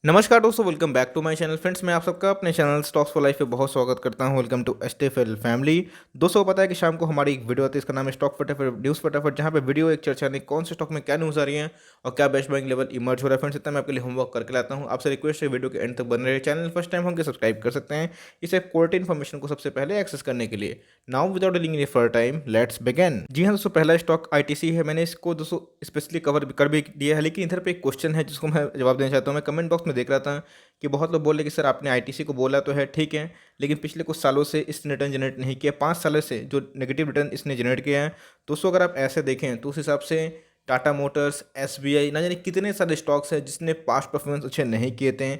नमस्कार दोस्तों, welcome back to my channel. Friends, मैं आप सबका अपने चैनल स्टॉक्स फॉर लाइफ पे बहुत स्वागत करता हूं। Welcome to STFL family. दोस्तों को पता है कि शाम को हमारी एक वीडियो आती है, इसका नाम है स्टॉक फटाफट न्यूज़ फटाफट, जहां पे वीडियो एक चर्चा नहीं कौन से स्टॉक में क्या न्यूज़ आ रही है और क्या बेस्ट बाइंग लेवल इमर्ज हो रहा है। फ्रेंड्स, इतना मैं आपके लिए होमवर्क करके लाता हूँ। आपसे रिक्वेस्ट है वीडियो के एंड तक बने रहे। चैनल फर्स्ट टाइम होंगे सब्सक्राइब कर सकते हैं इसे क्वालिटी इन्फॉर्मेशन को सबसे पहले एक्सेस करने के लिए। Now without delaying any further time, let's begin. जी हाँ दोस्तों, पहला स्टॉक आईटीसी है। मैंने इसको दोस्तों स्पेशली कवर कर भी दिया है, लेकिन इधर पे एक क्वेश्चन है जिसको मैं जवाब देना चाहता हूँ। मैं कमेंट बॉक्स में देख रहा था कि बहुत लोग बोल रहे कि सर आपने आईटीसी को बोला तो है ठीक है, लेकिन पिछले कुछ सालों से इसने रिटर्न जनरेट नहीं किया। 5 सालों से जो नेगेटिव रिटर्न इसने जनरेट किया है। दोस्तों अगर आप ऐसे देखें तो उस हिसाब से टाटा मोटर्स, एसबीआई, ना जाने कितने सारे स्टॉक्स हैं जिसने पास्ट परफॉर्मेंस अच्छे नहीं किए थे।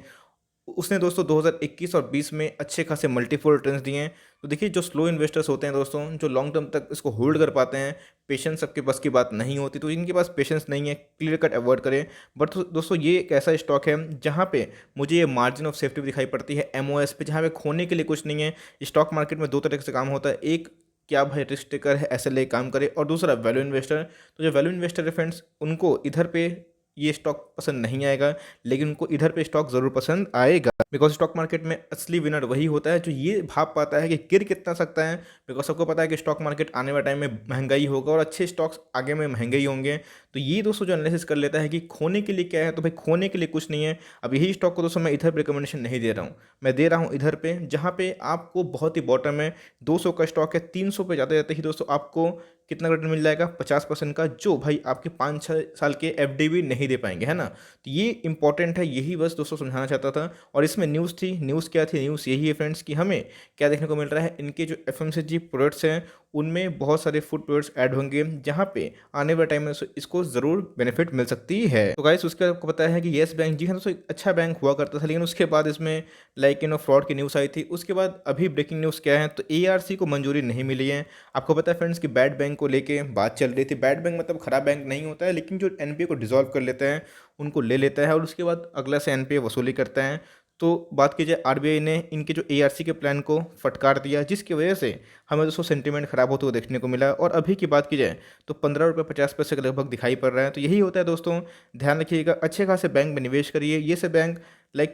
उसने दोस्तों 2021 और 20 में अच्छे खासे मल्टीपल रिटर्न्स दिए हैं। तो देखिए, जो स्लो इन्वेस्टर्स होते हैं दोस्तों, जो लॉन्ग टर्म तक इसको होल्ड कर पाते हैं, पेशेंस सबके बस की बात नहीं होती। तो इनके पास पेशेंस नहीं है, क्लियर कट अवॉइड करें। बट दोस्तों ये एक ऐसा स्टॉक है जहाँ पे मुझे ये मार्जिन ऑफ सेफ्टी दिखाई पड़ती है एमओएस पे, जहाँ पे खोने के लिए कुछ नहीं है। स्टॉक मार्केट में दो तरह से काम होता है, एक क्या भाई रिस्क टेकर है ऐसे ले काम करे, और दूसरा वैल्यू इन्वेस्टर। तो जो वैल्यू इन्वेस्टर है फ्रेंड्स, उनको इधर पे ये स्टॉक पसंद नहीं आएगा, लेकिन उनको इधर पे स्टॉक ज़रूर पसंद आएगा। बिकॉज स्टॉक मार्केट में असली विनर वही होता है जो ये भाप पाता है कि गिर कितना सकता है। बिकॉज सबको पता है कि स्टॉक मार्केट आने वाले टाइम में महंगा ही होगा और अच्छे स्टॉक्स आगे में महंगे ही होंगे। तो ये दोस्तों जो एनालिसिस कर लेता है कि खोने के लिए क्या है, तो भाई खोने के लिए कुछ नहीं है। अब यही स्टॉक को दोस्तों मैं इधर रिकमेंडेशन नहीं दे रहा हूँ, मैं दे रहा हूँ इधर पे जहाँ पे आपको बहुत ही बॉटम में 200 का स्टॉक है। 300 पे जाते जाते ही दोस्तों आपको कितना रिटर्न मिल जाएगा, 50% का, जो भाई आपके 5-6 साल के एफडी भी नहीं दे पाएंगे, है ना। तो ये इंपॉर्टेंट है, यही बस दोस्तों समझाना चाहता था। और इसमें न्यूज़ थी, न्यूज़ क्या थी, न्यूज़ यही है फ्रेंड्स कि हमें क्या देखने को मिल रहा है, इनके जो एफएमसीजी प्रोडक्ट्स हैं उनमें बहुत सारे फूड प्रोडक्ट्स ऐड होंगे, जहाँ पे आने वाले टाइम में इसको ज़रूर बेनिफिट मिल सकती है। तो गाइस, उसके आपको पता है कि येस बैंक, जी हाँ दोस्तों, एक अच्छा बैंक हुआ करता था, लेकिन उसके बाद इसमें फ्रॉड की न्यूज़ आई थी। उसके बाद अभी ब्रेकिंग न्यूज़ क्या है, तो एआरसी को मंजूरी नहीं मिली है। आपको पता है फ्रेंड्स कि बैड बैंक को लेके बात चल रही थी। बैड बैंक मतलब खराब बैंक नहीं होता है, लेकिन जो एनपीए को डिसॉल्व कर लेते हैं उनको ले लेता है और उसके बाद अगला से एनपीए वसूली करता है। तो बात की जाए, आरबीआई ने इनके जो एआरसी के प्लान को फटकार दिया, जिसकी वजह से हमें दोस्तों सेंटीमेंट खराब होते हुए देखने को मिला। और अभी की बात की जाए तो 15 रुपये 50 पैसे के लगभग दिखाई पड़ रहा है। तो यही होता है दोस्तों, ध्यान रखिएगा, अच्छे खासे बैंक में निवेश करिए। ये से बैंक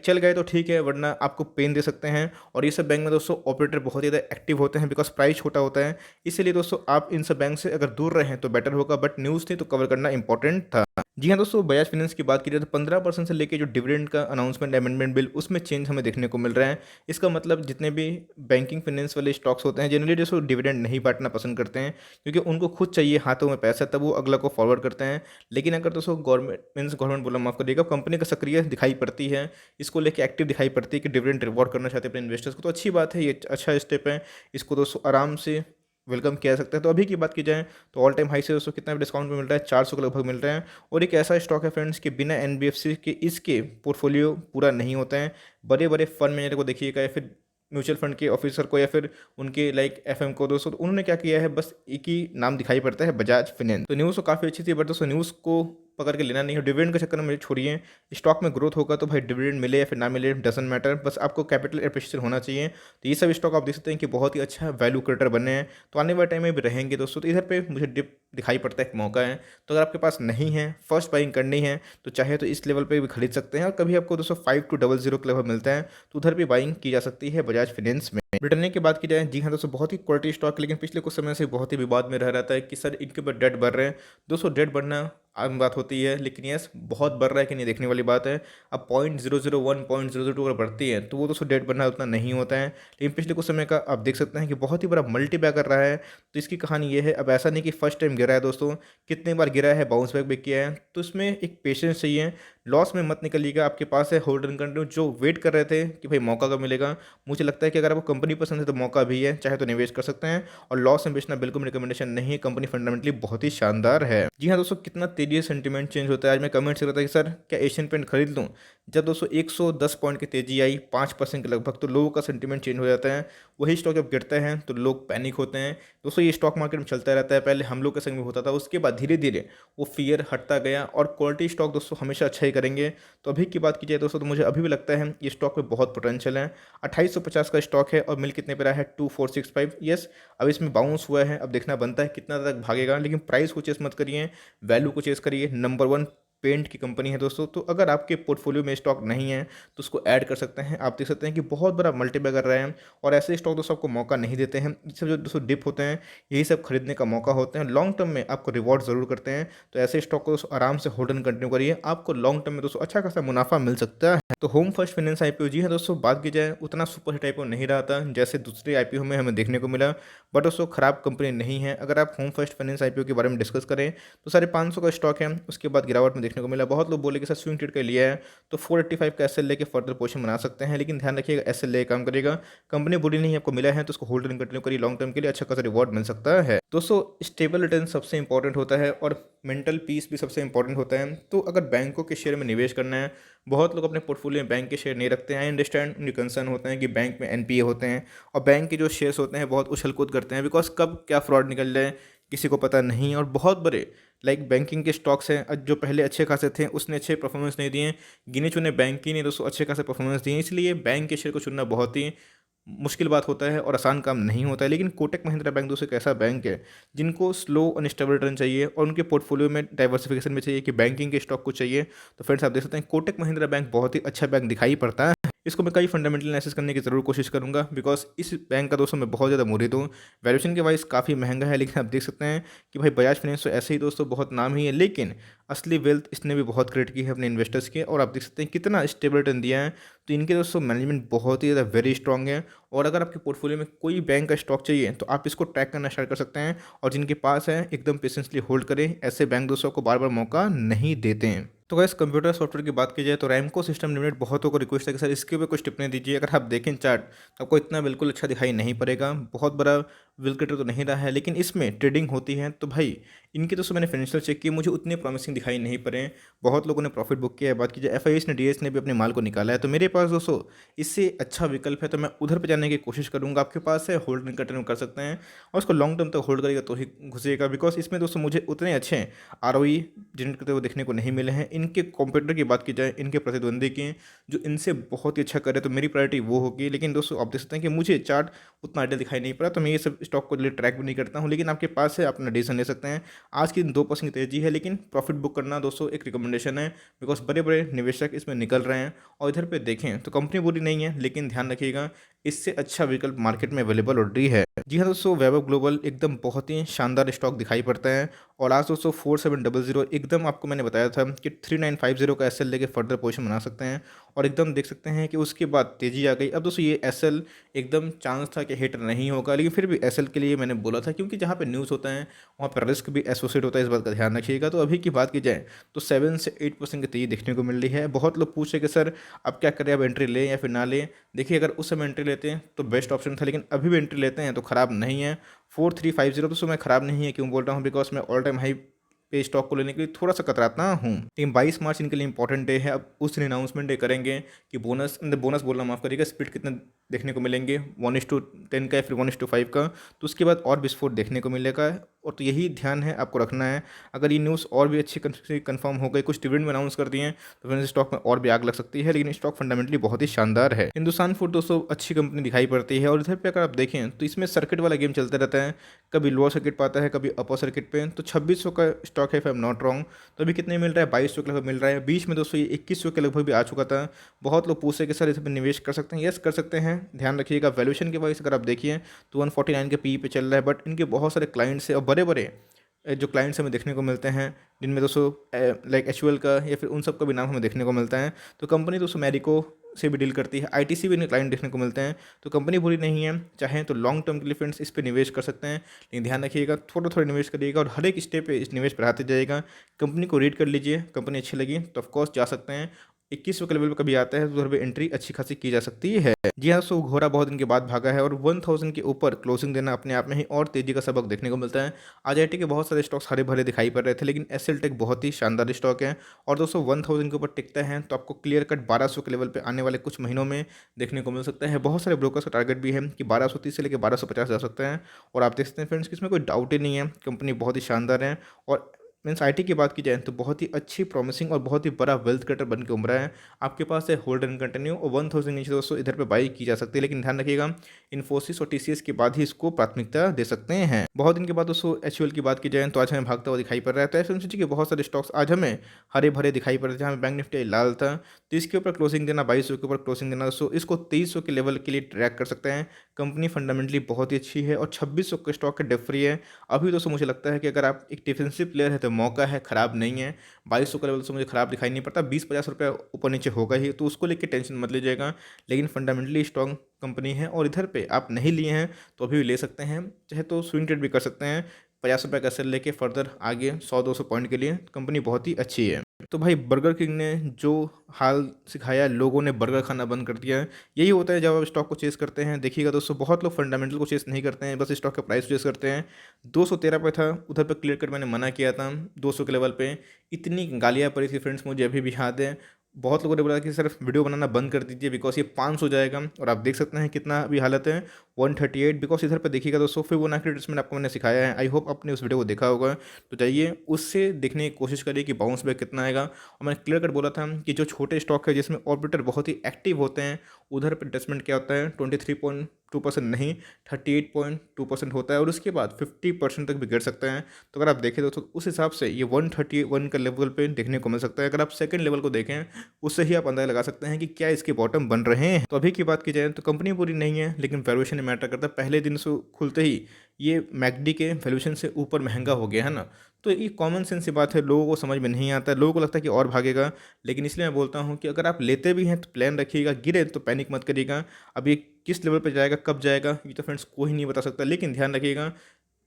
चल गए तो ठीक है, वरना आपको पेन दे सकते हैं। और ये सब बैंक में दोस्तों ऑपरेटर बहुत ही ज़्यादा एक्टिव होते हैं, बिकॉज प्राइस छोटा होता है। इसलिए दोस्तों आप इन सब बैंक से अगर दूर रहें तो बेटर होगा। बट न्यूज़ थी तो कवर करना इंपॉर्टेंट था। जी हाँ दोस्तों, बजाज फाइनेंस की बात की जाए तो 15% से लेके जो डिविडेंड का अनाउंसमेंट अमेंडमेंट बिल, उसमें चेंज हमें देखने को मिल रहा है। इसका मतलब जितने भी बैंकिंग फाइनेंस वाले स्टॉक्स होते हैं जनरली दोस्तों डिविडेंड नहीं बांटना पसंद करते हैं, क्योंकि उनको खुद चाहिए हाथों में पैसा, तब वो अगला को फॉरवर्ड करते हैं। लेकिन अगर दोस्तों गवर्नमेंट बोला माफ करिएगा, कंपनी का सक्रिय दिखाई पड़ती है, इसको लेके एक्टिव दिखाई पड़ती है कि डिविडेंड रिवॉर्ड करना चाहते हैं अपने इन्वेस्टर्स को, तो अच्छी बात है, ये अच्छा स्टेप है। इसको दोस्तों आराम से वेलकम किया जा सकता है। तो अभी की बात की जाए तो ऑल टाइम हाई से दोस्तों कितना डिस्काउंट में मिल रहा है, 400 के लगभग मिल रहे हैं। और एक ऐसा स्टॉक है फ्रेंड्स कि बिना एनबीएफसी के इसके पोर्टफोलियो पूरा नहीं होता है। बड़े बड़े फंड मैनेजर को देखिएगा, या फिर म्यूचुअल फंड के ऑफिसर को, या फिर उनके एफएम को दोस्तों, तो उन्होंने क्या किया है, बस एक ही नाम दिखाई पड़ता है, बजाज फाइनेंस। तो न्यूज़ तो काफ़ी अच्छी थी, बट दोस्तों न्यूज़ को पकड़ के लेना नहीं है। डिविडेंड के चक्कर में मुझे छोड़िए, स्टॉक में ग्रोथ होगा तो भाई डिविडेंड मिले या फिर ना मिले डजंट मैटर, बस आपको कैपिटल एप्रिसिएशन होना चाहिए। तो ये सब स्टॉक आप देख सकते हैं कि बहुत ही अच्छा वैल्यू क्रिएटर बने हैं, तो आने वाले टाइम में भी रहेंगे दोस्तों। तो इधर पे मुझे डिप दिखाई पड़ता है, एक मौका है। तो अगर आपके पास नहीं है, फर्स्ट बाइंग करनी है, तो चाहे तो इस लेवल पे भी खरीद सकते हैं। और कभी आपको दोस्तों 5200 के लेवल मिलता है, तो उधर भी बाइंग की जा सकती है बजाज फाइनेंस में। ब्रिटेनिया की बात की जाए, जी हाँ दोस्तों, बहुत ही क्वालिटी स्टॉक, लेकिन पिछले कुछ समय से बहुत ही विवाद में रह रहता है कि सर इनके ऊपर डेट बढ़ रहे हैं। दोस्तों डेट बढ़ना आम बात होती है, लेकिन यस बहुत बढ़ रहा है कि नहीं देखने वाली बात है। अब 0.001 0.002 अगर बढ़ती है तो वो दोस्तों डेट बढ़ना उतना नहीं होता है। लेकिन पिछले कुछ समय का आप देख सकते हैं कि बहुत ही बड़ा मल्टी बैक कर रहा है। तो इसकी कहानी ये है, अब ऐसा नहीं कि फर्स्ट टाइम गिरा है दोस्तों, कितने बार गिरा है, बाउंस बैक भी किया है। तो इसमें एक पेशेंस चाहिए, लॉस में मत निकलिएगा। आपके पास है होल्ड एंड कंटिन्यू, जो वेट कर रहे थे कि भाई मौका कब मिलेगा। मुझे लगता है कि अगर आपको कंपनी पसंद है तो मौका भी है, चाहे तो निवेश कर सकते हैं। और लॉस में बेचना बिल्कुल रिकमेंडेशन नहीं है, कंपनी फंडामेंटली बहुत ही शानदार है। जी हाँ दोस्तों, कितना तेजी से सेंटीमेंट चेंज होता है। आज मैं कमेंट कर रहा था कि सर क्या एशियन पेंट खरीद लूँ। जब दोस्तों 110 पॉइंट की तेजी आई, 5% के लगभग, तो लोगों का सेंटीमेंट चेंज हो जाता है। वही स्टॉक जब गिरता है तो लोग पैनिक होते हैं। दोस्तों ये स्टॉक मार्केट में चलता रहता है, पहले हम लोग के संग में होता था, उसके बाद धीरे धीरे वो फियर हटता गया। और क्वालिटी स्टॉक दोस्तों हमेशा अच्छा ही करेंगे। तो अभी की बात की जाए दोस्तों, तो मुझे अभी भी लगता है ये स्टॉक में बहुत पोटेंशियल है। 2850 का स्टॉक है और मिल कितने पे रहा है, 2465। यस, अब इसमें बाउंस हुआ है, अब देखना बनता है कितना तक भागेगा। लेकिन प्राइस को चेस मत करिए, वैल्यू को चेस करिए। नंबर 1 पेंट की कंपनी है दोस्तों। तो अगर आपके पोर्टफोलियो में स्टॉक नहीं है तो उसको ऐड कर सकते हैं। आप देख सकते हैं कि बहुत बड़ा मल्टीबैगर रहे हैं और ऐसे स्टॉक दोस्तों आपको मौका नहीं देते हैं। ये सब जो दोस्तों डिप होते हैं यही सब खरीदने का मौका होते हैं, लॉन्ग टर्म में आपको रिवॉर्ड ज़रूर करते हैं। तो ऐसे स्टॉक को दोस्तों आराम से होल्ड एंड कंटिन्यू करिए, आपको लॉन्ग टर्म में दोस्तों अच्छा खासा मुनाफा मिल सकता है। तो होम फर्स्ट फाइनेंस आईपीओ जी हाँ दोस्तों, बात की जाए उतना सुपर हिट आईपीओ नहीं रहा था जैसे दूसरे आईपीओ में हमें देखने को मिला, बट दोस्तों खराब कंपनी नहीं है। अगर आप होम फर्स्ट फाइनेंस आईपीओ के बारे में डिस्कस करें तो 550 का स्टॉक है, उसके बाद गिरावट में देखने को मिला। बहुत लोग बोले कि सर स्विंग ट्रेड का लिया है तो 485 का एसएल लेके फर्दर पोजीशन बना सकते हैं, लेकिन ध्यान रखिएगा एसएल ले काम करेगा। कंपनी बुरी नहीं आपको मिला है तो उसको होल्ड कंटिन्यू करिए, लॉन्ग टर्म के लिए अच्छा खासा रिवॉर्ड मिल सकता है। दोस्तों स्टेबल रिटर्न सबसे इंपॉर्टेंट होता है और मेंटल पीस भी सबसे इंपॉर्टेंट होता है। तो अगर बैंकों के शेयर में निवेश करना है, बहुत लोग अपने पोर्टफोलियो में बैंक के शेयर नहीं रखते हैं। आई अंडरस्टैंड, उनके कंसर्न होते हैं कि बैंक में एनपीए होते हैं और बैंक के जो शेयर्स होते हैं बहुत उछल कूद करते हैं, बिकॉज कब क्या फ्रॉड निकल जाए किसी को पता नहीं है। और बहुत बड़े लाइक बैंकिंग के स्टॉक्स हैं जो पहले अच्छे खासे थे उसने अच्छे परफॉर्मेंस नहीं दिए, गिने चुने बैंक ही ने दोस्तों अच्छे खासे परफॉर्मेंस दिए, इसलिए बैंक के शेयर को चुनना बहुत ही मुश्किल बात होता है और आसान काम नहीं होता है। लेकिन कोटक महिंद्रा बैंक दोस्तों एक ऐसा बैंक है जिनको स्लो और स्टेबल रिटर्न चाहिए और उनके पोर्टफोलियो में डाइवर्सिफिकेशन में चाहिए कि बैंकिंग के स्टॉक को चाहिए। तो फ्रेंड्स आप देख सकते हैं कोटक महिंद्रा बैंक बहुत ही अच्छा बैंक दिखाई पड़ता है। इसको मैं कई फंडामेंटल एनालिसिस करने की ज़रूर कोशिश करूंगा, बिकॉज इस बैंक का दोस्तों मैं बहुत ज़्यादा मुरीद हूँ। वैल्यूएशन के वाइज काफ़ी महंगा है, लेकिन आप देख सकते हैं कि भाई बजाज फाइनेंस तो ऐसे ही दोस्तों बहुत नाम ही है, लेकिन असली वेल्थ इसने भी बहुत क्रिएट की है अपने इन्वेस्टर्स के। और आप देख सकते हैं कितना स्टेबल रिटर्न दिया है। तो इनके दोस्तों मैनेजमेंट बहुत ही ज़्यादा वेरी स्ट्रॉन्ग है। और अगर आपके पोर्टफोलियो में कोई बैंक का स्टॉक चाहिए तो आप इसको ट्रैक करना स्टार्ट कर सकते हैं, और जिनके पास है एकदम पेशेंसली होल्ड करें। ऐसे बैंक दोस्तों को बार बार मौका नहीं देते हैं। तो गैस कंप्यूटर सॉफ्टवेयर की बात की जाए तो रैमको सिस्टम लिमिटेड बहुतों को रिक्वेस्ट है कि सर इसके ऊपर कुछ टिप्पणी दीजिए। अगर आप देखें चार्ट तो आपको इतना बिल्कुल अच्छा दिखाई नहीं पड़ेगा, बहुत बड़ा विल्केटर तो नहीं रहा है, लेकिन इसमें ट्रेडिंग होती है। तो भाई इनकी दोस्तों मैंने फाइनेंशियल चेक किए, मुझे उतने प्रॉमिसिंग दिखाई नहीं पड़े। बहुत लोगों ने प्रॉफिट बुक किया है। बात की जाए एफआईएस ने डीएस ने भी अपने माल को निकाला है। तो मेरे पास दोस्तों इससे अच्छा विकल्प है, तो मैं उधर पर जाने की कोशिश करूँगा। आपके पास है होल्ड कंटिन्यू कर सकते हैं और उसको लॉन्ग टर्म तक होल्ड करेगा तो ही घुसेगा, बिकॉज इसमें दोस्तों मुझे उतने अच्छे आरओई जनरेट करते हुए देखने को नहीं मिले हैं। इनके कॉम्पिटिटर की बात की जाए, इनके प्रतिद्वंदी की जो इनसे बहुत ही अच्छा करे तो मेरी प्रायोरिटी वो होगी। लेकिन दोस्तों आप देख सकते हैं कि मुझे चार्ट उतना आइडिया दिखाई नहीं पड़ा, तो मैं ये सब स्टॉक को ट्रैक भी नहीं करता हूँ। लेकिन आपके पास है, अपना डिसीजन ले सकते हैं। आज की 2% की तेजी है, लेकिन प्रॉफिट बुक करना दोस्तों एक रिकमेंडेशन है, बिकॉज बड़े बड़े निवेशक इसमें निकल रहे हैं। और इधर पे देखें तो कंपनी बुरी नहीं है, लेकिन ध्यान रखिएगा इससे अच्छा विकल्प मार्केट में अवेलेबल ऑलरेडी है। जी हाँ दोस्तों, वैभव ग्लोबल एकदम बहुत ही शानदार स्टॉक दिखाई पड़ता है। और आज दोस्तों 4700 एकदम आपको मैंने बताया था कि 3950 का एसएल लेके फर्दर पोजीशन बना सकते हैं। और एकदम देख सकते हैं कि उसके बाद तेजी आ गई। अब दोस्तों ये एसएल एकदम चांस था कि हिट नहीं होगा, लेकिन फिर भी एसएल के लिए मैंने बोला था, क्योंकि जहाँ पे न्यूज़ होता है वहाँ पर रिस्क भी एसोसिएट होता है, इस बात का ध्यान रखिएगा। तो अभी की बात की जाए तो 7 से 8% की तेजी देखने को मिल रही है। बहुत लोग पूछ रहे कि सर अब क्या करें, अब एंट्री लें या फिर ना लें। देखिए अगर उस समय एंट्री लेते हैं तो बेस्ट ऑप्शन था, लेकिन अभी भी एंट्री लेते हैं तो ख़राब नहीं है। 4350 तो मैं ख़राब नहीं है, क्यों बोल रहा हूँ, बिकॉज मैं ऑल टाइम हाई पे स्टॉक को लेने के लिए थोड़ा सा कतराता हूँ। लेकिन 22 मार्च इनके लिए इंपॉर्टेंट डे है। अब उस दिन अनाउंसमेंट डे करेंगे कि बोनस बोलना माफ़ करिएगा, स्प्लिट कितने देखने को मिलेंगे, 1:10 का या फिर 1:5 का। तो उसके बाद और विस्फोट देखने को मिलेगा। और तो यही ध्यान है आपको रखना है। अगर ये न्यूज़ और भी अच्छी कंफर्म हो गई, कुछ डिविडेंड में अनाउंस कर दिए हैं, तो फिर स्टॉक में और भी आग लग सकती है। लेकिन स्टॉक फंडामेंटली बहुत ही शानदार है। हिंदुस्तान फूड दोस्तों अच्छी कंपनी दिखाई पड़ती है। और इधर पे अगर आप देखें तो इसमें सर्किट वाला गेम चलता रहता है, कभी लोअर सर्किट पाता है कभी अपर सर्किट पे। तो 2600 का स्टॉक है, if I am not wrong. तो अभी कितने मिल रहा है, 2200 के लगभग मिल रहा है। बीच में दोस्तों ये 2100 के लगभग भी आ चुका था। बहुत लोग पूछते हैं कि सर इसमें निवेश कर सकते हैं। यस कर सकते हैं। ध्यान रखिएगा वैल्यूएशन के वाइज अगर आप देखिए तो 149 के पी पे चल रहा है। बट इनके बहुत सारे क्लाइंट्स हैं और बड़े बड़े जो क्लाइंट्स हमें देखने को मिलते हैं, जिनमें दोस्तों लाइक एचयूएल का या फिर उन सब का भी नाम हमें देखने को मिलता है। तो कंपनी दोस्तों मैरिको से भी डील करती है, आईटीसी भी इन्हें क्लाइंट देखने को मिलते हैं। तो कंपनी बुरी नहीं है, चाहें तो लॉन्ग टर्म के लिए फ्रेंड्स इस पर निवेश कर सकते हैं। लेकिन ध्यान रखिएगा थोड़ा थोड़ा निवेश करिएगा और हर एक स्टेप पे इस निवेश बढ़ाते जाइएगा। कंपनी को रीड कर लीजिए, कंपनी अच्छी लगी तो ऑफकोर्स जा सकते हैं। 2100 के लेवल पर कभी आता है तो उधर पे एंट्री अच्छी खासी की जा सकती है। जी हाँ, सो घोड़ा बहुत दिन के बाद भागा है और 1000 के ऊपर क्लोजिंग देना अपने आप में ही और तेजी का सबक देखने को मिलता है। आज आईटी के बहुत सारे स्टॉक्स हरे भरे दिखाई पड़ रहे थे, लेकिन एसएल टेक बहुत ही शानदार स्टॉक है। और दोस्तों 1000 के ऊपर टिकता है तो आपको क्लियर कट 1200 के लेवल पे आने वाले कुछ महीनों में देखने को मिल सकता है। बहुत सारे ब्रोकर्स का टारगेट भी है कि 1230 से लेकर 1250 जा सकते हैं। और आप देख सकते हैं फ्रेंड्स कि इसमें कोई डाउट ही नहीं है, कंपनी बहुत ही शानदार है। और मीन्स आईटी की बात की जाए तो बहुत ही अच्छी प्रॉमिसिंग और बहुत ही बड़ा वेल्थ क्रिएटर बन के उभरा है। आपके पास है होल्ड एंड कंटिन्यू और 1000 नीचे दोस्तों इधर पे बाई की जा सकती है, लेकिन ध्यान रखिएगा इन्फोसिस और टीसीएस के बाद ही इसको प्राथमिकता दे सकते हैं। बहुत दिन के बाद दोस्तों एचयूएल की बात की जाए तो आज हमें भागता हुआ दिखाई पड़ रहा है। तो एफएमसीजी के बहुत सारे स्टॉक्स आज हमें हरे भरे दिखाई पड़ रहे थे, जहाँ बैंक निफ्टी लाल था, तो इसके ऊपर क्लोजिंग देना 2200 के ऊपर क्लोजिंग देना दोस्तों इसको 2300 के लेवल के लिए ट्रैक कर सकते हैं। कंपनी फंडामेंटली बहुत ही अच्छी है और 2600 के स्टॉक के डेट फ्री है। अभी दोस्तों मुझे लगता है कि अगर आप एक डिफेंसिव प्लेयर है तो मौका है, खराब नहीं है। 2200 का लेवल से मुझे खराब दिखाई नहीं पड़ता, 20-50 रुपये ऊपर नीचे होगा ही, तो उसको लेकर टेंशन मत लीजिएगा। लेकिन फंडामेंटली स्ट्रॉन्ग कंपनी है और इधर पे आप नहीं लिए हैं तो अभी भी ले सकते हैं, चाहे तो स्विंग ट्रेड भी कर सकते हैं। 50 रुपये का सेल लेके फर्दर आगे 100-200 पॉइंट के लिए कंपनी बहुत ही अच्छी है। तो भाई बर्गर किंग ने जो हाल सिखाया, लोगों ने बर्गर खाना बंद कर दिया है। यही होता है जब आप स्टॉक को चेस करते हैं। देखिएगा दोस्तों बहुत लोग फंडामेंटल को चेस नहीं करते हैं, बस स्टॉक का प्राइस चेस करते हैं। 213 पे था, उधर पे क्लियर कट मैंने मना किया था 200 के लेवल पे। इतनी गालियाँ पड़ी थी फ्रेंड्स, मुझे अभी भी याद है। बहुत लोगों ने बोला कि सर वीडियो बनाना बंद कर दीजिए बिकॉज ये 500 हो जाएगा, और आप देख सकते हैं कितना अभी हालत है 138। बिकॉज इधर पर देखिएगा दोस्तों फिबोनाची ट्रीटमेंट आपको मैंने सिखाया है, आई होप आपने उस वीडियो को देखा होगा। तो जाइए उससे देखने की कोशिश करिए कि बाउंस बैक कितना आएगा। और मैंने क्लियर कट बोला था कि जो छोटे स्टॉक है जिसमें ऑर्बिटर बहुत ही एक्टिव होते हैं, उधर पर इन्वेस्टमेंट क्या होता है 23.2% नहीं 38.2% होता है, और उसके बाद 50% तक भी गिर सकते हैं। तो अगर आप देखें दोस्तों उस हिसाब से ये 131 का लेवल पे देखने को मिल सकता है। अगर आप सेकंड लेवल को देखें उससे ही आप अंदाजा लगा सकते हैं कि क्या इसके बॉटम बन रहे हैं। तो अभी की बात की जाए तो कंपनी पूरी नहीं है, लेकिन वैल्यूएशन मैटर करता है। पहले दिन से खुलते ही ये मैकडी के वैल्यूएशन से ऊपर महंगा हो गया है ना, तो ये कॉमन सेंस की बात है, लोगों को समझ में नहीं आता है, लोगों को लगता है कि और भागेगा। लेकिन इसलिए मैं बोलता हूँ कि अगर आप लेते भी हैं तो प्लान रखिएगा, गिरे तो पैनिक मत करिएगा। अब ये किस लेवल पर जाएगा, कब जाएगा, ये तो फ्रेंड्स कोई नहीं बता सकता। लेकिन ध्यान रखिएगा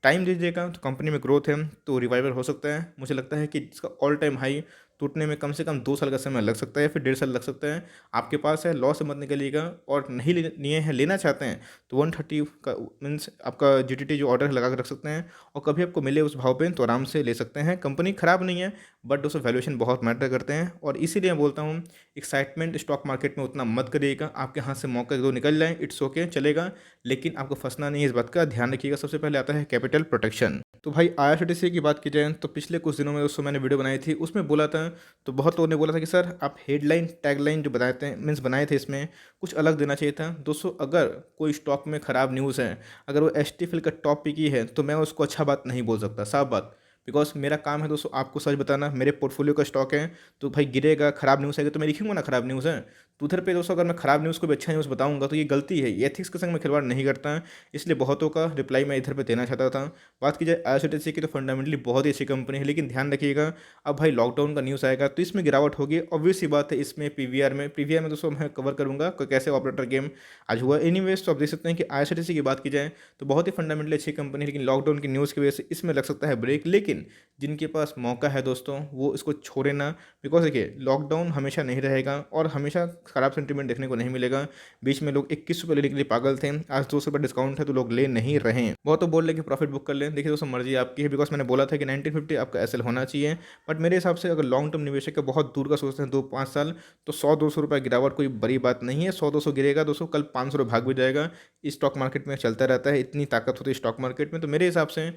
टाइम दीजिएगा तो कंपनी में ग्रोथ है तो रिवाइवल हो सकता है। मुझे लगता है कि इसका ऑल टाइम हाई टूटने में कम से कम 2 साल का समय लग सकता है या फिर 1.5 साल लग सकता है। आपके पास है, लॉस से मत निकलिएगा, और नहीं लिए हैं लेना चाहते हैं तो 130 का मीन्स आपका जीटीटी जो ऑर्डर लगा कर रख सकते हैं, और कभी आपको मिले उस भाव पे तो आराम से ले सकते हैं। कंपनी खराब नहीं है, बट दोस्तों वैल्यूएशन बहुत मैटर करते हैं, और इसीलिए मैं बोलता हूँ एक्साइटमेंट स्टॉक मार्केट में उतना मत करिएगा। आपके हाथ से मौका दो निकल जाए इट्स ओके चलेगा, लेकिन आपको फंसना नहीं है, इस बात का ध्यान रखिएगा। सबसे पहले आता है कैपिटल प्रोटेक्शन। तो भाई आईआरसीटीसी की बात की जाए तो पिछले कुछ दिनों में दोस्तों मैंने वीडियो बनाई थी, उसमें बोला था, तो बहुत लोगों ने बोला था कि सर आप हेडलाइन टैगलाइन जो बनाते हैं मीन्स बनाए थे इसमें कुछ अलग देना चाहिए था। दोस्तों अगर कोई स्टॉक में ख़राब न्यूज़ है, अगर वो एचटीएफएल का टॉप पिक ही है, तो मैं उसको अच्छा बात नहीं बोल सकता, साफ बात। बिकॉज मेरा काम है दोस्तों आपको सच बताना, मेरे पोर्टफोलियो का स्टॉक है, तो भाई गिरेगा, खराब न्यूज़ आएगी तो मैं लिखूंगा ना खराब न्यूज़ है। तो उधर पे दोस्तों अगर मैं खराब न्यूज़ को भी अच्छा न्यूज़ बताऊंगा तो ये गलती है, ये एथिक्स के संग मैं खिलवाड़ नहीं करता। इसलिए बहुतों का रिप्लाई मैं इधर पे देना चाहता था। बात की जाए आईआरसीटीसी की तो फंडामेंटली बहुत ही अच्छी कंपनी है, लेकिन ध्यान रखिएगा अब भाई लॉकडाउन का न्यूज़ आएगा तो इसमें गिरावट होगी, ऑब्वियस सी बात है। इसमें पीवीआर में दोस्तों मैं कवर करूंगा कोई कैसे ऑपरेटर गेम आज हुआ। एनीवेज तो आप देख सकते हैं कि आईआरसीटीसी की बात की जाए तो बहुत ही फंडामेंटली अच्छी कंपनी है, लेकिन लॉकडाउन की न्यूज़ की वजह से इसमें लग सकता है ब्रेक। लेकिन जिनके पास मौका है दोस्तों वो इसको छोड़े ना, बिकॉज देखिए लॉकडाउन हमेशा नहीं रहेगा और हमेशा ख़राब सेंटीमेंट देखने को नहीं मिलेगा। बीच में लोग 21 रुपये लेने के लिए पागल थे, आज 200 रुपये डिस्काउंट है तो लोग ले नहीं रहे हैं। बहुत तो बोल रहे कि प्रॉफिट बुक कर लें, देखिए दोस्तों मर्जी आपकी है। बिकॉज मैंने बोला था कि 1950 आपका एसएल होना चाहिए, बट मेरे हिसाब से अगर लॉन्ग टर्म निवेशक का बहुत दूर का सोचते हैं 2-5 साल, तो 100-200 रुपये गिरावट कोई बड़ी बात नहीं है। 100-200 गिरेगा दोस्तों, कल 500 रुपये भाग भी जाएगा। स्टॉक मार्केट में चलता रहता है, इतनी ताकत होती है स्टॉक मार्केट में। तो मेरे हिसाब से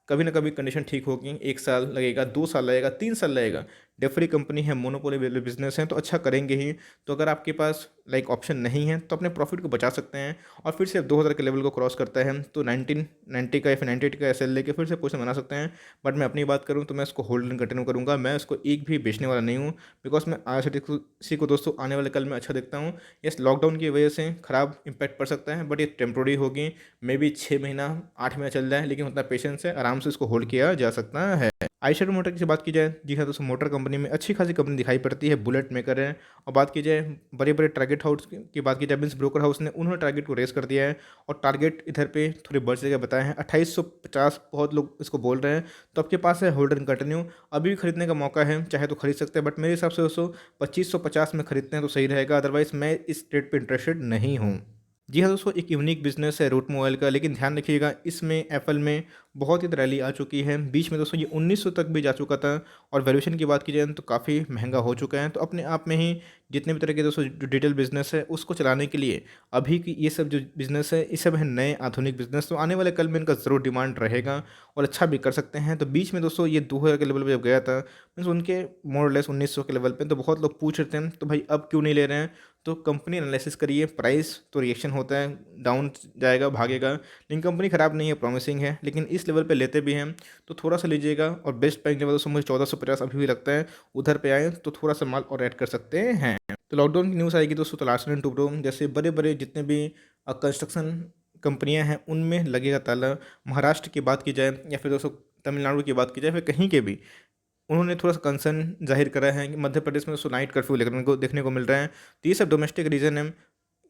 कभी ना कभी कंडीशन ठीक होगी, 1 साल लगेगा, 2 साल लगेगा, 3 साल लगेगा। डेफरी कंपनी है, मोनोपोली बिजनेस है, तो अच्छा करेंगे ही। तो अगर आपके पास लाइक ऑप्शन नहीं है तो अपने प्रॉफिट को बचा सकते हैं, और फिर से 2000 के लेवल को क्रॉस करता है तो 1990 का या फिर 98 का एसएल लेके फिर से पोजीशन बना सकते हैं। बट मैं अपनी बात करूँ तो मैं इसको होल्ड एंड कंटिन्यू करूँगा, मैं इसको एक भी बेचने वाला नहीं हूँ। बिकॉज मैं आईआरसीटीसी को दोस्तों आने वाले कल में अच्छा देखता हूँ। यस लॉकडाउन की वजह से ख़राब इंपैक्ट पड़ सकता है, बट ये टेम्प्रोरी होगी, मे बी 6 महीना 8 महीना चल जाए, लेकिन उतना पेशेंस है, आराम से इसको होल्ड किया जा सकता है। आइशर मोटर की बात की जाए, जी हाँ दोस्तों मोटर कंपनी में अच्छी खासी कंपनी दिखाई पड़ती है, बुलेट मेकर है। और बात की जाए बड़े बड़े टारगेट हाउस की बात की जाए, मीन्स ब्रोकर हाउस ने उन्होंने टारगेट को रेस कर दिया है, और टारगेट इधर पे थोड़ी बढ़ जगह बताए हैं 2850, बहुत लोग इसको बोल रहे हैं। तो आपके पास है होल्ड एंड कंटिन्यू, अभी भी खरीदने का मौका है, चाहे तो खरीद सकते हैं, बट मेरे हिसाब से दोस्तों 2550 में खरीदते हैं तो सही रहेगा, अदरवाइज मैं इस ट्रेड पर इंटरेस्टेड नहीं हूँ। जी हाँ दोस्तों, एक यूनिक बिज़नेस है रूट मोबाइल का, लेकिन ध्यान रखिएगा इसमें एप्पल में बहुत ही रैली आ चुकी है। बीच में दोस्तों ये 1900 तक भी जा चुका था और वैल्यूएशन की बात की जाए तो काफ़ी महंगा हो चुका है। तो अपने आप में ही जितने भी तरह के दोस्तों जो डिजिटल बिज़नेस है उसको चलाने के लिए अभी की ये सब जो बिज़नेस है, ये सब है नए आधुनिक बिज़नेस। तो आने वाले कल में इनका ज़रूर डिमांड रहेगा और अच्छा भी कर सकते हैं। तो बीच में दोस्तों ये 2000 के लेवल पे जब गया था, मीन्स उनके मोर लेस 1900 के लेवल पे, तो बहुत लोग पूछ रहे थे तो भाई अब क्यों नहीं ले रहे हैं। तो कंपनी एनालिसिस करिए, प्राइस तो रिएक्शन होता है, डाउन जाएगा, भागेगा, लेकिन कंपनी ख़राब नहीं है, प्रॉमिसिंग है। लेकिन इस लेवल पे लेते भी हैं तो थोड़ा सा लीजिएगा। और बेस्ट प्राइस लेवल तो मुझे 1450 अभी भी लगता है, उधर पे आए तो थोड़ा सा माल और ऐड कर सकते हैं। तो लॉकडाउन की न्यूज़ आएगी दोस्तों, तो लार्सन टुब्रो जैसे बड़े बड़े जितने भी कंस्ट्रक्शन कंपनियां हैं उनमें लगेगा ताला। महाराष्ट्र की बात की जाए या फिर दोस्तों तमिलनाडु की बात की जाए, फिर कहीं के भी उन्होंने थोड़ा-सा कंसर्न ज़ाहिर करा है कि मध्य प्रदेश में तो नाइट कर्फ्यू लेकर को देखने को मिल रहा है। तो ये सब डोमेस्टिक रीज़न है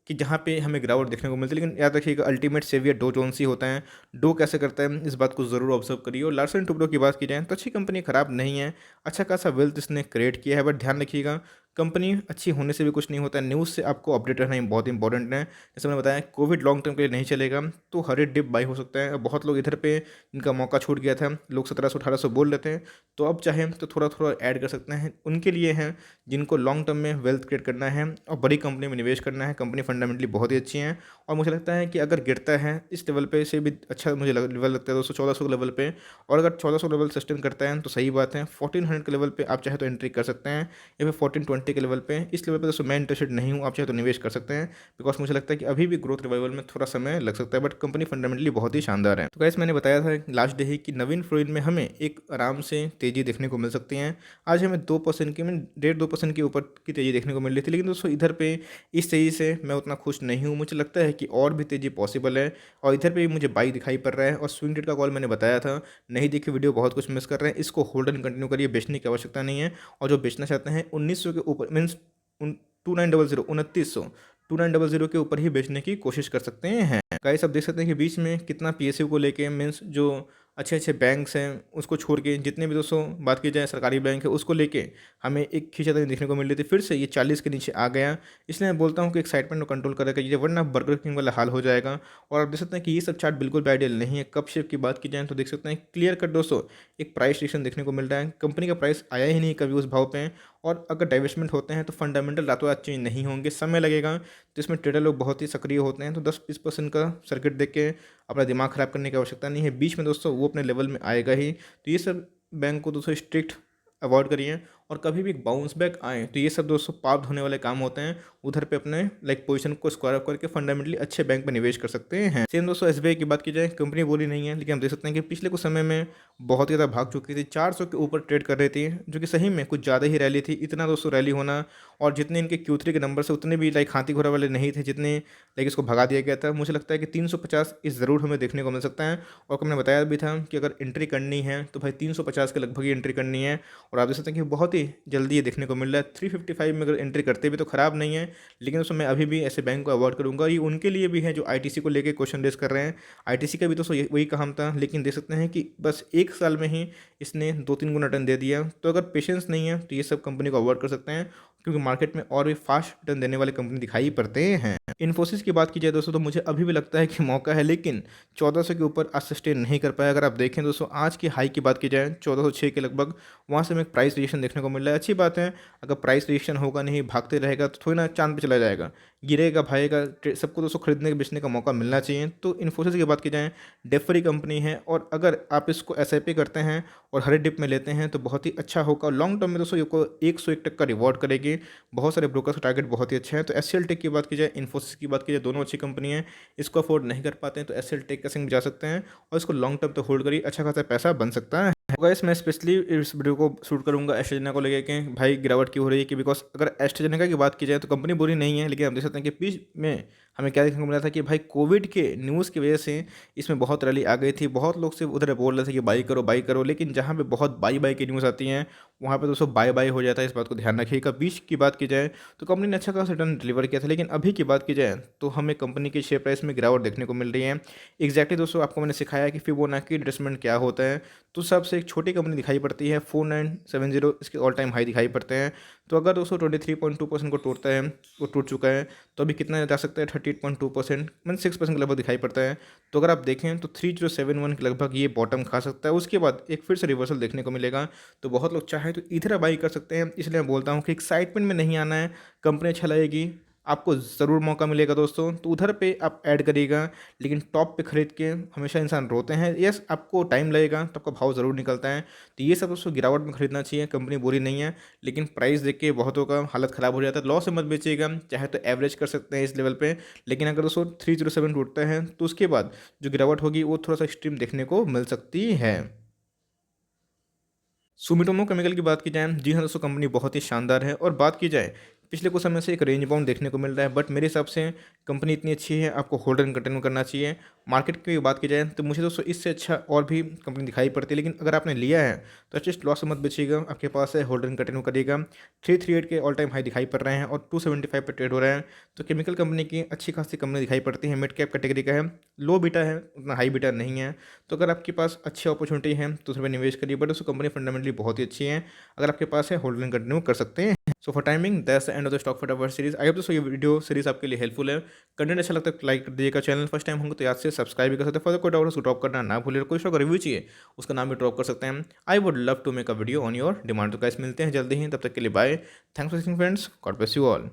कि जहाँ पे हमें गिरावट देखने को मिलती है। लेकिन याद रखिएगा अल्टीमेट सेवियर डो जोन्स ही होता है। डो कैसे करता है इस बात को ज़रूर ऑब्ज़र्व करिए। और लार्सन टुब्रो की बात की जाए तो अच्छी कंपनी, खराब नहीं है। अच्छा खासा वेल्थ इसने क्रिएट किया है, बट ध्यान रखिएगा कंपनी अच्छी होने से भी कुछ नहीं होता है। न्यूज़ से आपको अपडेट रहना बहुत इंपॉर्टेंट है। जैसे मैंने बताया कोविड लॉन्ग टर्म के लिए नहीं चलेगा, तो हर एक डिप बाई हो सकता है। बहुत लोग इधर पे इनका मौका छूट गया था, लोग 1700-1800 बोल रहे थे, तो अब चाहे तो थोड़ा-थोड़ा ऐड कर सकते हैं। उनके लिए हैं जिनको लॉन्ग टर्म में वेल्थ क्रिएट करना है और बड़ी कंपनी में निवेश करना है। कंपनी फंडामेंटली बहुत ही अच्छी हैं और मुझे लगता है कि अगर गिरता है इस लेवल पे से भी अच्छा, मुझे लेवल लगता है दोस्तों 1400 के लेवल पे। और अगर 1400 लेवल सस्टेन करता है तो सही बात है। 1400 के लेवल पे आप चाहे तो एंट्री कर सकते हैं या फिर 1420 के लेवल पे। इस लेवल पे दोस्तों मैं इंटरेस्टेड नहीं हूँ, आप चाहे तो निवेश कर सकते हैं, बिकॉज मुझे लगता है कि अभी भी ग्रोथ रिवाइवल में थोड़ा समय लग सकता है, बट कंपनी फंडामेंटली बहुत ही शानदार है। तो गाइस मैंने बताया था लास्ट डे ही कि नवीन फ्लोरिन में हमें एक आराम से तेज़ी देखने को मिल सकती है। आज हमें 2% की, मैं 1.5-2% के ऊपर की तेज़ी देखने को मिल रही थी, लेकिन दोस्तों इधर पे इस तेज़ी से मैं उतना खुश नहीं हूँ। मुझे लगता है कि और भी तेज़ी पॉसिबल है और इधर पे भी मुझे बाई दिखाई पड़ रहा है। और स्विंग ट्रेड का कॉल मैंने बताया था, नहीं देखी वीडियो बहुत कुछ मिस कर रहे हैं। इसको होल्ड एंड कंटिन्यू करिए, बेचने की आवश्यकता नहीं है। और जो बेचना चाहते हैं 1900 के ऊपर, मीन्स 2900 2900 2900 के ऊपर ही बेचने की कोशिश कर सकते हैं। गाइस आप देख सकते हैं कि बीच में कितना पीएसयू को लेके, मीन्स जो अच्छे अच्छे बैंक्स हैं उसको छोड़ के जितने भी दोस्तों बात की जाए सरकारी बैंक है उसको लेके हमें एक खींचातानी देखने को मिल रही थी। फिर से ये 40 के नीचे आ गया, इसलिए मैं बोलता हूँ कि एक्साइटमेंट को कंट्रोल कर रखिए, वरना बर्गर किंग वाला हाल हो जाएगा। और आप देख सकते हैं कि ये सब चार्ट बिल्कुल भी आइडियल नहीं है। कप शेप की बात की जाए तो देख सकते हैं क्लियर कट दोस्तों एक प्राइस रिएक्शन देखने को मिल रहा है। कंपनी का प्राइस आया ही नहीं कभी उस भाव पे। और अगर डाइवेस्टमेंट होते हैं तो फंडामेंटल रातों रात चेंज नहीं होंगे, समय लगेगा। तो इसमें ट्रेडर लोग बहुत ही सक्रिय होते हैं, तो 10-20% का सर्किट देख के अपना दिमाग ख़राब करने की आवश्यकता नहीं है। बीच में दोस्तों वो अपने लेवल में आएगा ही। तो ये सब बैंक को दोस्तों स्ट्रिक्ट अवॉइड करिए। और कभी भी बाउंस बैक आए तो ये सब दोस्तों पाप होने वाले काम होते हैं। उधर पे अपने पोजीशन को स्क्वायर अप करके फंडामेंटली अच्छे बैंक में निवेश कर सकते हैं। सेम दोस्तों एसबीआई की बात की जाए, कंपनी बोली नहीं है, लेकिन हम देख सकते हैं कि पिछले कुछ समय में बहुत ज़्यादा भाग चुकी थी, 400 के ऊपर ट्रेड कर रही थी, जो कि सही में कुछ ज़्यादा ही रैली थी। इतना दोस्तों रैली होना, और जितने इनके Q3 के नंबर से उतने भी हाथी घोड़ा वाले नहीं थे जितने इसको भगा दिया गया था। मुझे लगता है कि 350 इस ज़रूर हमें देखने को मिल सकता है। और मैंने बताया भी था कि अगर एंट्री करनी है तो भाई 350 के लगभग ही एंट्री करनी है। और आप देख सकते हैं कि बहुत ही जल्दी ये देखने को मिल रहा है। 355 में अगर एंट्री करते भी तो ख़राब नहीं है, लेकिन उसमें मैं अभी भी ऐसे बैंक को अवॉइड करूँगा। ये उनके लिए भी है जो आईटीसी को लेके क्वेश्चन रेस कर रहे हैं। आईटीसी का भी तो वही काम था, लेकिन देख सकते हैं कि बस 1 साल में ही इसने 2-3 गुना रिटर्न दे दिया। तो अगर पेशेंस नहीं है तो ये सब कंपनी को अवॉइड कर सकते हैं, क्योंकि मार्केट में और भी फास्ट रिटर्न देने वाले कंपनी दिखाई पड़ते हैं। इन्फोसिस की बात की जाए दोस्तों तो मुझे अभी भी लगता है कि मौका है, लेकिन 1400 के ऊपर आज सस्टेन नहीं कर पाया। अगर आप देखें दोस्तों आज की हाई की बात की जाए 1406 के लगभग, वहाँ से हमें एक प्राइस रिएक्शन देखने को मिल रहा है। अच्छी बात है, अगर प्राइस रिएक्शन होगा नहीं, भागते रहेगा तो थोड़ी ना चांद पे चला जाएगा, गिरेगा भागेगा। सबको दोस्तों खरीदने बेचने का मौका मिलना चाहिए। तो इन्फोसिस की बात की जाए डेट फ्री कंपनी है, और अगर आप इसको एसआईपी करते हैं और हर डिप में लेते हैं तो बहुत ही अच्छा होगा। लॉन्ग टर्म में दोस्तों ये 101 का रिवॉर्ड करेगी। बहुत सारे ब्रोकर्स का टारगेट बहुत ही अच्छा है। तो एससीएल टेक की बात की जाए, इन्फोसिस की बात की जाए, दोनों अच्छी कंपनी है। इसको अफोर्ड नहीं कर पाते हैं तो एससीएल टेक का सिंह जा सकते हैं और इसको लॉन्ग टर्म तो होल्ड करिए, अच्छा खासा पैसा बन सकता है। गाइस मैं स्पेशली इस वीडियो को शूट करूंगा एस्ट्राजेनेका को लेके कि भाई गिरावट क्यों हो रही है। कि बिकॉज अगर एस्ट्राजेनेका की बात की जाए तो कंपनी बुरी नहीं है, लेकिन हम देख सकते हैं कि बीच में हमें क्या देखने को मिला था कि भाई कोविड के न्यूज़ की वजह से इसमें बहुत रैली आ गई थी। बहुत लोग सिर्फ उधर बोल रहे थे कि बाई करो, लेकिन जहाँ पे बहुत बाई की न्यूज़ आती हैं वहाँ पे दोस्तों बाय हो जाता है। इस बात को ध्यान रखिएगा। बीच की बात की जाए तो कंपनी ने अच्छा खासा रिटर्न डिलीवर किया था, लेकिन अभी की बात की जाए तो हमें कंपनी के शेयर प्राइस में गिरावट देखने को मिल रही है। एग्जैक्टली दोस्तों आपको मैंने सिखाया कि फिबोनाची रिट्रेसमेंट क्या होता है। तो सबसे दोस्तों एक छोटी कंपनी दिखाई पड़ती है 4970, इसके ऑल टाइम हाई दिखाई पड़ते हैं। तो अगर दोस्तों 23.2% को टूटता है, वो टूट चुका है, तो अभी कितना जा सकता है 38.2%, मतलब 6% के लगभग दिखाई पड़ता है। तो अगर आप देखें तो 3071 के लगभग ये बॉटम खा सकता है, उसके बाद एक फिर से रिवर्सल देखने को मिलेगा। तो बहुत लोग चाहें तो इधर बाई कर सकते हैं, इसलिए मैं बोलता हूँ कि एक्साइटमेंट में नहीं आना है, कंपनी अच्छा लगेगी आपको ज़रूर मौका मिलेगा दोस्तों, तो उधर पे आप ऐड करिएगा। लेकिन टॉप पे खरीद के हमेशा इंसान रोते हैं, यस आपको टाइम लगेगा तो आपका भाव ज़रूर निकलता है। तो ये सब दोस्तों गिरावट में खरीदना चाहिए, कंपनी बुरी नहीं है, लेकिन प्राइस देख के बहुतों का हालत ख़राब हो जाता है। लॉस से मत बेचिएगा, चाहे तो एवरेज कर सकते हैं इस लेवल पे, लेकिन अगर दोस्तों 307 टूटता है तो उसके बाद जो गिरावट होगी वो थोड़ा सा एक्सट्रीम देखने को मिल सकती है। सुमिटोमो केमिकल की बात की जाए, जी हाँ दोस्तों, कंपनी बहुत ही शानदार है। और बात की जाए पिछले कुछ समय से एक रेंज बाउंड देखने को मिल रहा है, बट मेरे हिसाब से कंपनी इतनी अच्छी है, आपको होल्ड एंड कंटिन्यू करना चाहिए। मार्केट की बात की जाए तो मुझे दोस्तों इससे अच्छा और भी कंपनी दिखाई पड़ती है, लेकिन अगर आपने लिया है तो एटलीस्ट लॉस से मत बेचिएगा, आपके पास है होल्ड एंड कंटिन्यू करिएगा। 338 के ऑल टाइम हाई दिखाई पड़ रहे हैं और 275 पे ट्रेड हो रहे हैं। तो केमिकल कंपनी की अच्छी खासी कंपनी दिखाई पड़ती है, मिड कैप कैटेगरी का है, लो बीटा है, उतना हाई बीटा नहीं है। तो अगर आपके पास अच्छी अपॉर्चुनिटी है तो उसमें निवेश करिए, बट उसको कंपनी फंडामेंटली बहुत ही अच्छी है, अगर आपके पास है होल्ड एंड कंटिन्यू कर सकते हैं। So for timing that's the end of the stock फटाफट सीरीज। आई होप दोस्तों ये वीडियो सीरीज आपके लिए हेल्पफुल है, कंटेंट अच्छा लगता है तो लाइक कर दीजिएगा। चैनल फर्स्ट टाइम होंगे तो याद से सब्सक्राइब भी कर सकते हैं। फर्दर कोई डाउट उसको ड्रॉप करना ना भूलिए, कोई शो का रिव्यू चाहिए उसका नाम भी ड्रॉप कर सकते हैं। I would love to make a video on your demand. तो गाइस मिलते हैं जल्दी ही, तब तक के लिए bye, thanks for watching friends, God bless you all.